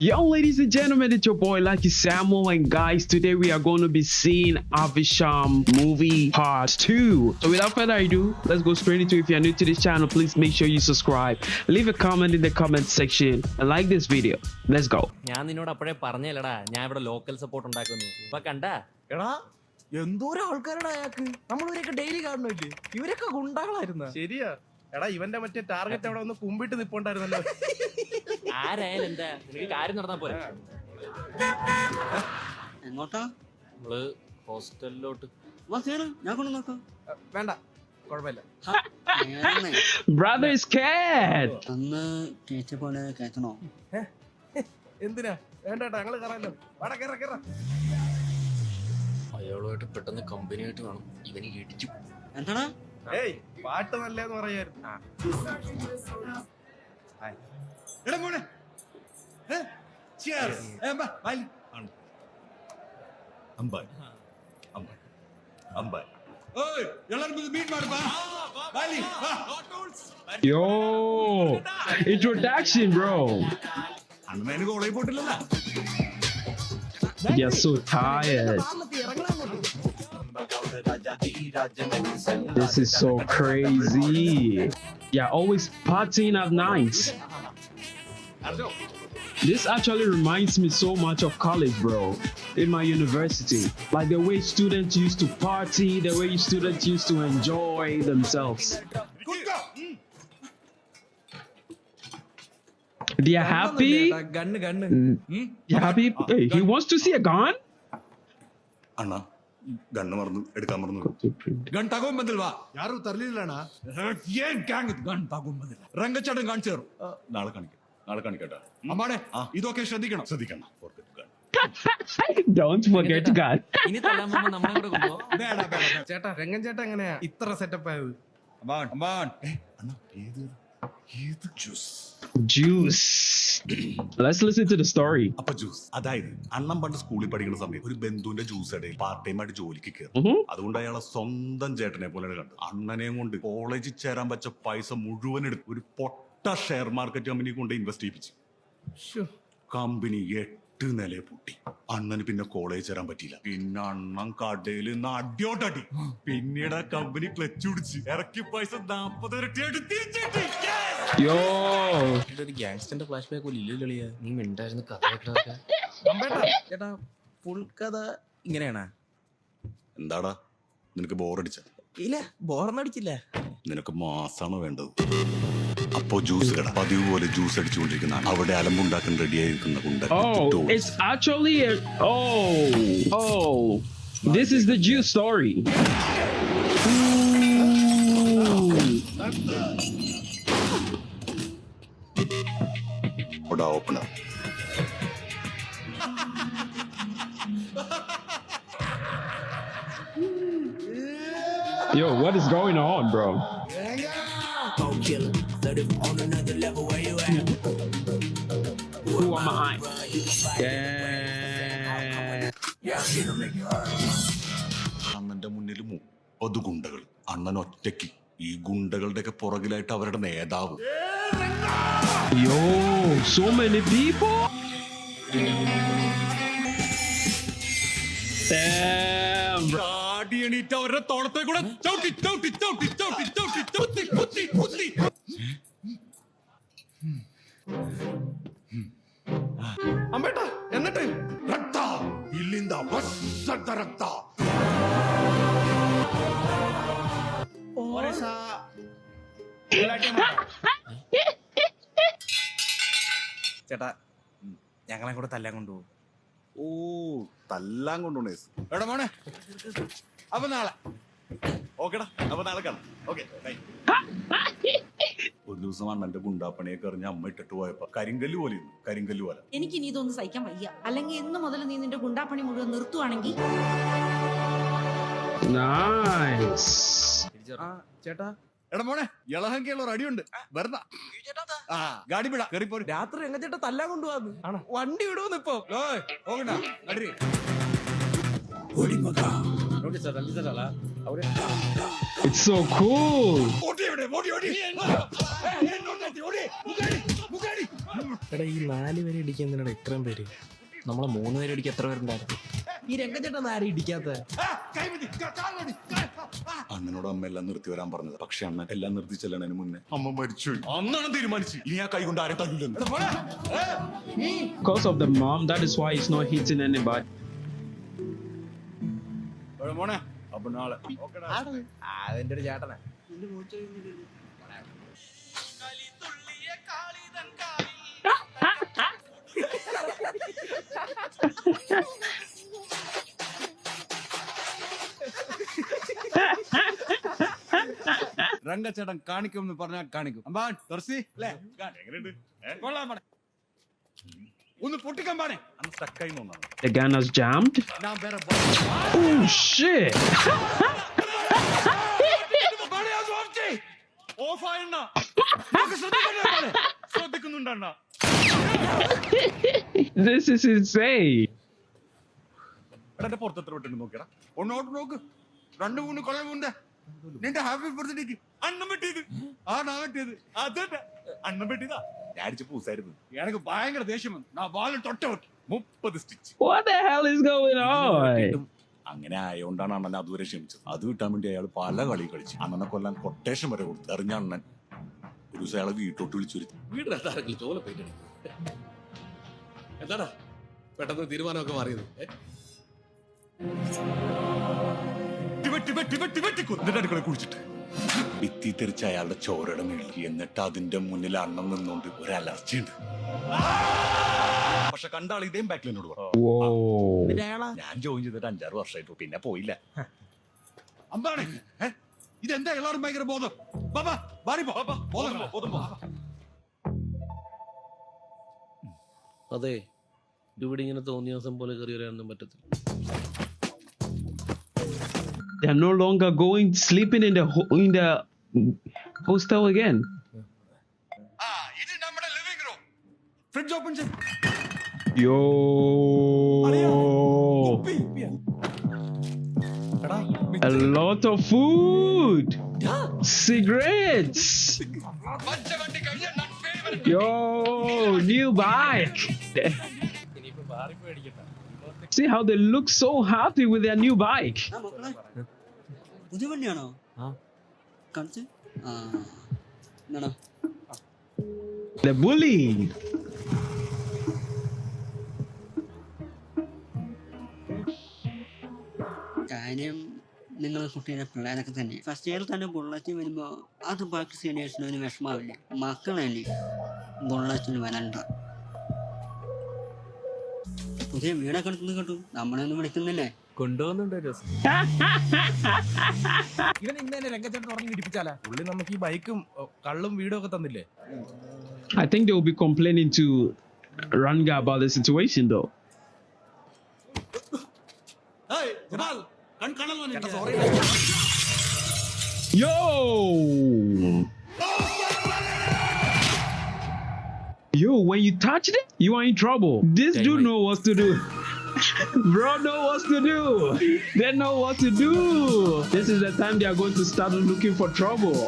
Yo, ladies and gentlemen, it's your boy Lucky Samuel, and guys, today we are going to be seeing Avisham movie part 2. So without further ado, let's go straight into it. If you're new to this channel, please make sure you subscribe, leave a comment in the comment section, and like this video. Let's go. ഞാൻ നിന്നോട് അപ്പോഴേ പറഞ്ഞല്ലടാ ഞാൻ ഇവിടെ local support ഉണ്ടാക്കുന്നു. ഇപ്പൊ കണ്ടാ എടാ എന്തോരം ആൾക്കാരുടെ അയാൾക്ക് നമ്മളിവരൊക്കെ ഡെയിലി കാണുന്നില്ലേ? ഇവരൊക്കെ ഗുണ്ടകളായിരുന്ന. ശരിയാ. എടാ ഇവന്റെ മറ്റേ ടാർഗറ്റ് അവിടെ ഒന്ന് കുമ്പിട്ട് നിപ്പുണ്ടായിരുന്നല്ലോ. ആരായാലും എന്താ നിനക്ക് കാര്യം നടന്നാ പോരെ. എങ്ങോട്ടാ? നമ്മള് ഹോസ്റ്റലിലോട്ട്. ഞാൻ കൊണ്ട് നോക്കാം. വേണ്ട, കുഴപ്പമില്ല. Brother is scared. അന്ന് കേറ്റ പോലെ കേറ്റണോ? എന്തിനാ? വേണ്ട കേട്ടോ, ഞങ്ങള് കയറാലോ. വാടാ, കേറ കേറ. അയാളുമായിട്ട് പെട്ടെന്ന് കമ്പനി ആയിട്ട് കാണും. ഇവന് ഇടിച്ചു. എന്താടാ? ഏയ്, പാട്ട് നല്ലതെന്ന് പറയായിരുന്നു. എടാ മോനെ Yo, introduction, bro. അണ്ണന് കോളേജ് പോയിട്ടില്ലല്ലോ. You're so tired. This is so crazy. Yeah, always partying at night. This actually reminds me so much of college, bro. In my university, like the way students used to party, the way students used to enjoy themselves. They are happy. Gun gun. You happy? Hey, he wants to see a gun. ಅಣ್ಣ ಗಣ್ಣು ಮರದು ಎಡ್ಕ ಮರದು gun ತಗೊಂಬಂದಿಲ್ವಾ? ಯಾರು ತರ್ಲಿಲ್ಲಣ್ಣ. ಏನ್ gang gun ತಗೊಂಬಂದಿಲ್ಲ. ರಂಗಚಡನ್ ಕಾಣಿಸಿದ್ರು. ನಾಳೆ ಕಾಣಿಕಟ അമ്മാടെ ഇതൊക്കെ ശ്രദ്ധിക്കണം. ശ്രദ്ധിക്കണം. Don't forget gun. ഇനി തല്ലാൻ പോകുമ്പോ നമ്മളെ കൂടെ കൊണ്ടുപോ. വേണ്ട വേണ്ട. ചേട്ടാ, രംഗൻ ചേട്ടാ എങ്ങനെയാ ഇത്ര സെറ്റപ്പ് ആയത്? അമ്മാൻ അമ്മാൻ ಅಣ್ಣ ಏದು juice Juice. Let's listen to the story. അപ്പൊ ജ്യൂസ് അതായത് അണ്ണൻ പണ്ട് സ്കൂളിൽ പഠിക്കുന്ന സമയത്ത് ഒരു ബന്ധുവിന്റെ ജ്യൂസ് ഇടയിൽ പാർട്ട് ടൈം ആയിട്ട് ജോലിക്ക് കയറും. അതുകൊണ്ട് അയാളെ സ്വന്തം ചേട്ടനെ പോലെയാണ് കണ്ടത്. അണ്ണനെയും കൊണ്ട് കോളേജിൽ ചേരാൻ പറ്റ പൈസ മുഴുവൻ എടുത്ത് ഒരു പൊട്ട ഷെയർ മാർക്കറ്റ് കമ്പനി കൊണ്ട് ഇൻവെസ്റ്റ് ചെയ്യിപ്പിച്ചു. കമ്പനി 8 നിലയെ പൊട്ടി. അണ്ണന് പിന്നെ കോളേജ് ചേരാൻ പറ്റിയില്ല. പിന്നെ അണ്ണൻ കടയിൽ നിന്ന് അടിയോട്ടടി. പിന്നീട് ആ കമ്പനി ക്ലച്ച് പിടിച്ച് ഇറക്കി പൈസ 40 ഇരട്ടിയായിട്ട് തിരിച്ചിട്ട്. Yo. ഒരു ഗ്യാങ്സ്റ്ററിന്റെ ഫ്ലാഷ് ബാക്ക് പോലെ ഇല്ലല്ലോ. നീ മിണ്ടായിരുന്നു കഥയൊക്കെ. ചേട്ടാ ഫുൾ കഥ ഇങ്ങനെയാണാ? എന്താടാ നിനക്ക് ബോറടിച്ച? ഇല്ല, ബോറന്നടിച്ചില്ല. നിനക്ക് മാസാണ് വേണ്ടത്. അപ്പോ ജ്യൂസ് കട പതിവ് പോലെ ജ്യൂസ് അടിച്ചുകൊണ്ടിരിക്കുന്ന അവിടെ അലമ്പുണ്ടാക്കാൻ റെഡിയായിരിക്കുന്ന ഗുണ്ട. Oh, it's actually a oh. This is the juice story. Opener Yo, what is going on, bro? Who am I? Yeah. അണ്ണന്റെ മുന്നിൽ 30 ഗുണ്ടകൾ. അണ്ണൻ ഒറ്റയ്ക്ക്. ഈ ഗുണ്ടകളുടെ ഒക്കെ പുറകിലായിട്ട് അവരുടെ നേതാവ്. Yo, so many people. Damn, bro. എണീറ്റ് അവരുടെ തോളത്തെ കൂടെ ചവിട്ടി ചവിട്ടി ചവിട്ടി ചവിട്ടി ചവിട്ടി ചവിട്ടി കുത്തി കുത്തി. അമ്പേട്ടാ, എന്നിട്ട് ರಕ್ತ ಇಲ್ಲಿಂದ ಬಸ್ಸಡ್ಡ ರಕ್ತ. ചേട്ടാ ഞങ്ങളെ കൂടെ തല്ലാൻ കൊണ്ടുപോകും. ഓ, തല്ലാൻ കൊണ്ടുപോണേ. എടാ മോനെ അപ്പൊ നാളെ. ഓക്കെടാ, അപ്പൊ നാളെ കാണാം. ഓക്കെ. ഒരു ദിവസം അണ്ണന്റെ ഗുണ്ടാപ്പണിയൊക്കെ എറിഞ്ഞ് അമ്മ ഇട്ടിട്ട് പോയപ്പോ കരിങ്കല്ല് പോലെ ഇരുന്നു. കരിങ്കല്ല് പോലെ. എനിക്ക് ഇനി ഇതൊന്നും സഹിക്കാൻ വയ്യ. അല്ലെങ്കിൽ എന്ന് മുതൽ നീ നിന്റെ ഗുണ്ടാപ്പണി മുഴുവൻ നിർത്തുവാണെങ്കിൽ. Nice. ചേട്ടാ എടാ മോനെ ഇളഹങ്കയുള്ള ഒരു അടിയുണ്ട്. വെറുത ഗാഡി വിടാ കയറിപ്പോ. രാത്രി രംഗച്ചേട്ടാ തല്ലാൻ കൊണ്ടുപോകാന്ന്. വണ്ടി വിടുവന്ന് ഇപ്പൊ. പോകണ്ട അടി. It's so cool. ഓടി ഓടി ഓടി ഓടി. എടാ ഈ 4 പേരെ ഇടിക്കാൻ എന്തിനാണ് ഇത്രയും പേര്? നമ്മളെ 3 പേരെ ഇടിക്കാൻ എത്ര പേരുണ്ടായിരുന്നു? ഈ രംഗച്ചേട്ടൻ ആരും ഇടിക്കാത്ത? അണ്ണനോട് അമ്മ എല്ലാം നിർത്തി വരാൻ പറഞ്ഞത്. പക്ഷെ അണ്ണൻ എല്ലാം നിർത്തി ചെല്ലണതിന് മുന്നേ അമ്മ മരിച്ചു. അന്നാണ് തീരുമാനിച്ചു ഇനി ആ കൈ കൊണ്ട് ആരെ തല്ലില്ലെന്ന്. Because of the mom, that is why he's not hitting anybody. മോനെ അപ്പൊ നാളെ അതിന്റെ ഒരു ചേട്ടനാ. രംഗച്ചേട്ടൻ കാണിക്കും എന്ന് പറഞ്ഞാൽ കാണിക്കും. അമ്പാൻ തുറസി അല്ലേ? എങ്ങനെയുണ്ട്? കൊള്ളാം മോനെ. ഒന്ന് പൊട്ടിക്കാൻ പാടേ. അന്ന് സ്റ്റക്കായി തോന്നാണ്. The gun has jammed. ഞാൻ വേറെ Oh shit! ശ്രദ്ധിക്കുന്നുണ്ടണ്ണ. This is insane. എടാ പുറത്തെത്ര വിട്ടിട്ട് നോക്കിയടാ. ഒന്നോട്ട് നോക്ക്. 2-3 കൊല്ലം മുന്നേ നിന്റെ ഹാപ്പി ബർത്ത്ഡേക്ക് അണ്ണം വെട്ടിയത്. ആ നാ വെട്ടിയത് അതന്നെ അണ്ണം വെട്ടിയതാ. ഞാനിച്ച് പൂസായിരുന്നു. എനിക്ക് ഭയങ്കര ദേഷ്യം വന്നു. ഞാൻ വാലും തൊട്ട വെട്ടി 30 stitch. What the hell is going on? അങ്ങനെ ആയോണ്ടാണ് അണ്ണൻ അതുവരെ ക്ഷമിച്ചത്. അത് കിട്ടാൻ വേണ്ടി അയാൾ പല കളി കളിച്ചു. അണ്ണനെ കൊല്ലാൻ കൊട്ടേഷൻ വരെ കൊടുത്തു. എറിഞ്ഞ അണ്ണൻ ഒരു ദിവസം അയാളെ വീട്ടോട്ട് വിളിച്ചു. വീടിനകത്താരെങ്കിലും ചോല പോയിട്ട് എന്താടാ പെട്ടെന്ന് തീരുമാനമൊക്കെ മാറിയത്? അടുക്കള കുടിച്ചിട്ട് ഭിത്തി തെറിച്ച അയാളുടെ ചോരയുടെ മേളിൽ. എന്നിട്ട് അതിന്റെ മുന്നിൽ അണ്ണം നിന്നുകൊണ്ട് ഒരു അലർച്ചയുണ്ട്. പക്ഷെ കണ്ടാൾ ഇതേം ബാക്കിൽ എന്നോട് പറഞ്ഞു. Whoa. ഞാൻ ജോയിൻ ചെയ്തിട്ട് 5-6 വർഷമായിട്ടു. പിന്നെ പോയില്ല. അമ്പാണ് ഇതെന്താ എല്ലാവരും ഭയങ്കര ബോധം. ബാബാ ബാറി പോ. ബോധം പോ. അതെ, ഇവിടെ ഇങ്ങനെ തോന്നിയ ദിവസം പോലെ കയറി വരാനൊന്നും പറ്റത്തില്ല. They're no longer going sleeping in the hostel again. ഇത് നമ്മുടെ ലിവിംഗ് റൂം. ഫ്രിഡ്ജ് ഓപ്പൺ ചെയ്യ്. Yo. A lot of food. Cigarettes. പച്ചവണ്ടി കഴിഞ്ഞ none favourite. Yo, new bike. See how they look so happy with their new bike. ആ മക്കളെ പുതിയ വണ്ടിയാണോ? കാണിച്ച്. ആ എന്നാണോ? The bully. കാര്യം നിങ്ങൾ കുട്ടീനെ പിള്ളേരൊക്കെ തന്നെ ഫസ്റ്റ് ഇയർ തന്നെ ബുള്ളറ്റിൽ വരുമ്പോ അത് ബാക്കി സീനിയേഴ്സിന് ഒരു വിഷമാവില്ലേ? മക്കളല്ലേ ബുള്ളറ്റിന് വരണ്ട. പുതിയ വീടൊക്കെ എടുക്കുന്നു കേട്ടു. നമ്മളൊന്നും വിളിക്കുന്നില്ലേ? കൊണ്ടുപോകുന്നുണ്ട് ഒരു ദിവസം. ഇവൻ ഇന്ന് തന്നെ രംഗച്ചേട്ടൻ ഉറങ്ങി ഇടിപ്പിച്ചാലാ. പുള്ളി നമുക്ക് ഈ ബൈക്കും കള്ളും വീടും ഒക്കെ തന്നില്ലേ? I think they will be complaining to Ranga about the situation though. Yo! Yo, when you touched it, you are in trouble. This dude know what to do. Bro know what to do. They know what to do. This is the time they are going to start looking for trouble.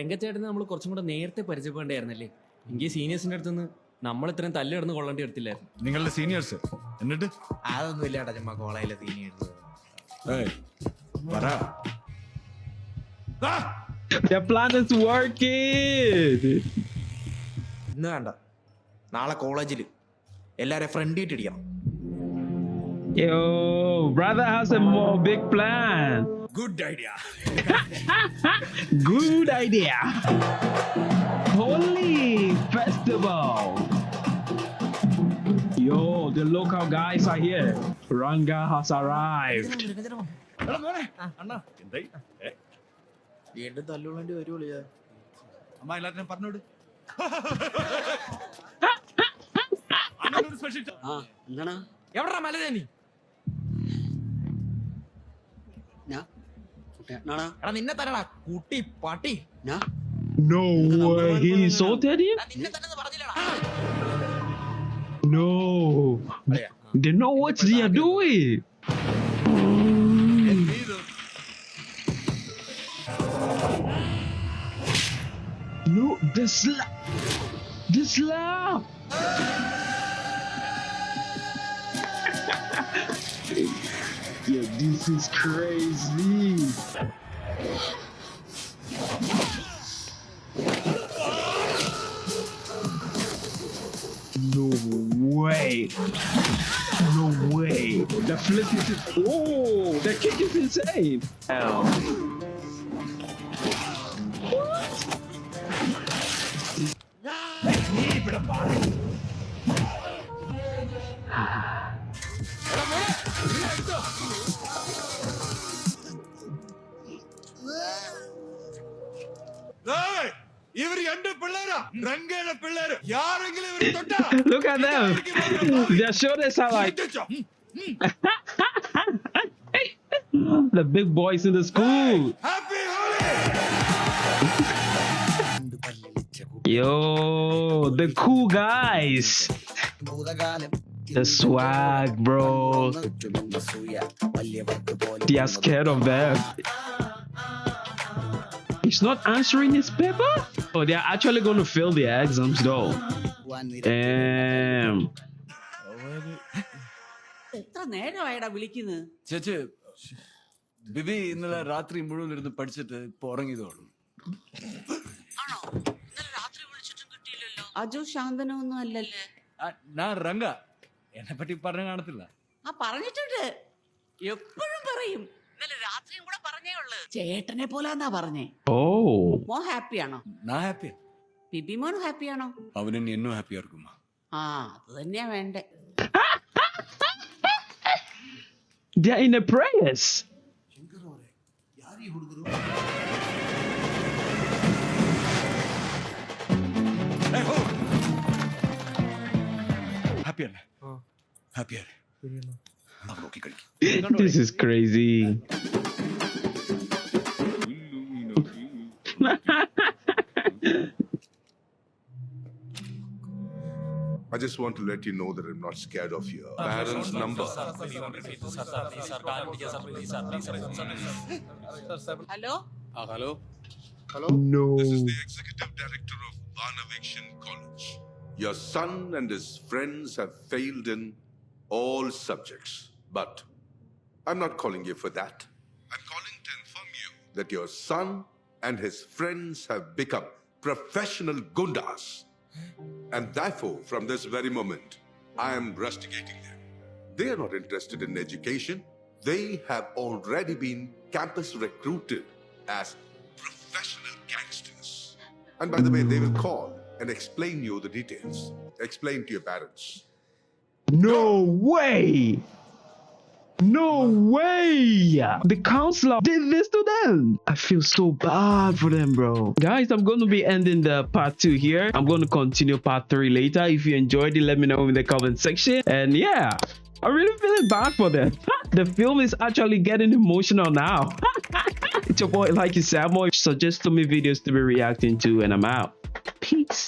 രംഗച്ചേട്ടനെ നമ്മൾ കുറച്ചും കൂടെ നേരത്തെ പരിചയപ്പെടേണ്ടായിരുന്നല്ലേ? എങ്കിൽ സീനിയേഴ്സിന്റെ അടുത്തുനിന്ന് നമ്മൾ ഇത്രയും തല്ലിടന്ന് കൊള്ളേണ്ടി എടുത്തില്ലായിരുന്നു. നിങ്ങളുടെ seniors എന്നിട്ട് അതൊന്നും ഇല്ലാട്ടാ, ചുമ്മാ കോളേജിലെ seniors. The plan is working. ഇന്ന് വേണ്ട, നാളെ കോളേജിൽ എല്ലാരും ഫ്രണ്ട് ആയിട്ട് ഇടിക്കണം. Yo, brother has a more big plan. Good idea. Good idea. Holy festival. Yo, the local guys are here. Ranga has arrived. എടാ മോനെ അണ്ണാ എന്തായി? വീണ്ടും തല്ലുകൊള്ളേണ്ടി വരുള്ളൂ. അമ്മ എല്ലാത്തിനും പറഞ്ഞോട്. ആ എന്താണ്? എവിടാ മലതേനി? ഞാൻ കുട്ടിയാണാ? എടാ നിന്നെ തരടാ കുട്ടി പട്ടി. ഞാൻ No way, he insulted him? നിന്നെ തന്നെ പറഞ്ഞില്ലടാ. No. They know what they are doing. No, the slap. The slap. Yeah, this is crazy. No way. No way. The flip is. Oh, the kick is insane. Hell. ഏയ്, ഇവര് എന്റെ പിള്ളേരാ, രംഗയുടെ പിള്ളേര്. യാരെങ്കിലും ഇവരെ തൊട്ടാ Look at them. Their shoulders are like the big boys in the school. Happy Holi. Yo, the cool guys. The swag, bro. They are scared of them. He's not answering his paper? Oh, they are actually going to fail their exams, though. Damn. എത്ര നേരമായിടാ വിളിക്കുന്നത്? ചേച്ചി, ബിബി ഇന്നലെ രാത്രി മുഴുവൻ ഇരുന്ന് പഠിച്ചിട്ട് ഇപ്പൊ ഉറങ്ങിയതോളൂ. ആണോ? ഇന്നലെ രാത്രി വിളിച്ചിട്ടും കിട്ടിയില്ലല്ലോ. അജു ശാന്തനോ ഒന്നും അല്ലല്ലേ? ഞാൻ രംഗ, എന്നെ പറ്റി പറഞ്ഞു കാണത്തില്ല. ആ പറഞ്ഞിട്ടുണ്ട്, എപ്പോഴും പറയും. ഇന്നലെ രാത്രിയും കൂടെ പറഞ്ഞേ ഉള്ളു. ചേട്ടനെ പോലാന്നാ പറഞ്ഞേ. Oh. മോൻ ഹാപ്പിയാണോ? ഞാൻ ഹാപ്പിയാ. ബിബി മോൻ ഹാപ്പിയാണോ? അവനെ എന്നും ഹാപ്പിയാ இருக்குமா? ആ, അത് തന്നെയാ വേണ്ടേ. They are in the prayers. ഹാപ്പിയല്ലേ? ഹാപ്പിയാ. This is crazy. I just want to let you know that I'm not scared of your parents' number. Hello, No. This is the executive director of Vanavikshan College. Your son and his friends have failed in all subjects. But I'm not calling you for that. I'm calling to inform you that your son and his friends have become professional gundas. And therefore, from this very moment, I am rusticating them. They are not interested in education. They have already been campus recruited as professional gangsters. And by the way, they will call and explain you the details. Explain to your parents. No way! No way! The counselor did this to them. I feel so bad for them, bro. Guys, I'm going to be ending the part 2 here. I'm going to continue part 3 later. If you enjoyed it, let me know in the comment section. And yeah, I'm really feeling bad for them. The film is actually getting emotional now. It's your boy, Like Samuel. Suggest to me videos to be reacting to, and I'm out. Peace.